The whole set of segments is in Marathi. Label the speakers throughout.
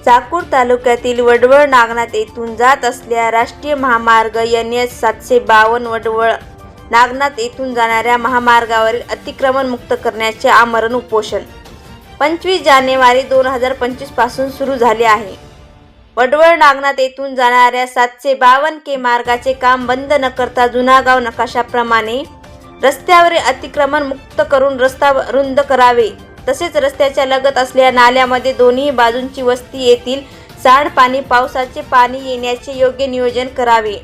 Speaker 1: चाकूर तालुक्यातील वडवळ नागनाथ येथून जात असलेल्या राष्ट्रीय महामार्ग NH 752 वडवळ नागनाथ येथून जाणाऱ्या महामार्गावरील अतिक्रमण मुक्त करण्याचे आमरण उपोषण 25 जानेवारी 2025 पासून सुरू झाले आहे। वडवळ नागनाथ येथून जाणाऱ्या 752 के मार्गाचे काम बंद न करता जुना गाव नकाशाप्रमाणे रस्त्यावरील अतिक्रमण मुक्त करून रस्ता रुंद करावे, तसेच रस्त्याच्या लगत असलेल्या नाल्यामध्ये दोन्ही बाजूंची वस्ती येथील सांडपाणी पावसाचे पाणी येण्याचे योग्य नियोजन करावे।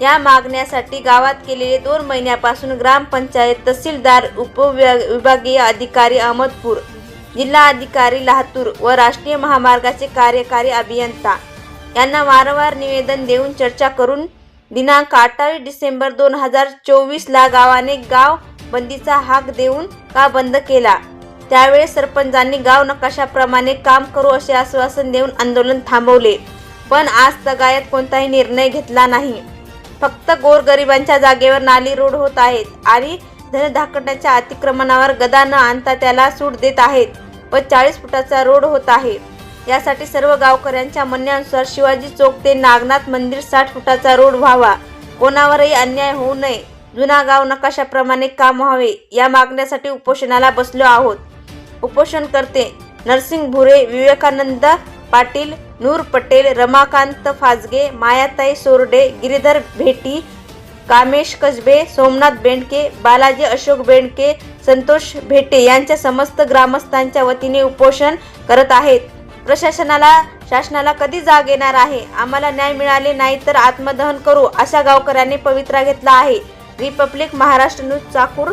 Speaker 1: या मागण्यासाठी गावात गेलेले 2 महिन्यापासून ग्रामपंचायत, तहसीलदार, उपविभागीय अधिकारी अहमदपूर, जिल्हा अधिकारी लातूर व राष्ट्रीय महामार्गाचे कार्यकारी अभियंता यांना वारंवार निवेदन देऊन चर्चा करून दिनांक 28 डिसेंबर 2024 ला गावाने गाव बंदीचा हाक देऊन का बंद केला। त्यावेळी सरपंचांनी गाव नकाशाप्रमाणे काम करू असे आश्वासन देऊन आंदोलन थांबवले, पण आज तगायत कोणताही निर्णय घेतला नाही। फक्त गोरगरिबांच्या जागेवर नाली रोड होत आहेत आणि धनधाकट्याच्या अतिक्रमणावर गदा न आणता त्याला सूट देत आहेत व 40 फुटाचा रोड होत आहे। यासाठी सर्व गावकऱ्यांच्या म्हणण्यानुसार शिवाजी चौक ते नागनाथ मंदिर 60 फुटाचा रोड व्हावा, कोणावरही अन्याय होऊ नये, जुना गाव नकाशाप्रमाणे काम व्हावे, या मागण्यासाठी उपोषणाला बसलो आहोत। उपोषणकर्ते नरसिंग भुरे, विवेकानंद पाटील, नूर पटेल, रमाकांत फाजगे, मायाताई सोरडे, गिरीधर भेटी, कामेश कसबे, सोमनाथ बेंडके, बालाजी अशोक बेंडके, संतोष भेटे यांच्या समस्त ग्रामस्थांच्या वतीने उपोषण करत आहेत। शासनाला कधी जाग येणार आहे? आम्हाला न्याय मिळाले नाही तर आत्मदहन करू, अशा गावकऱ्यांनी पवित्रा घेतला आहे। Republic Maharashtra news, Chakur.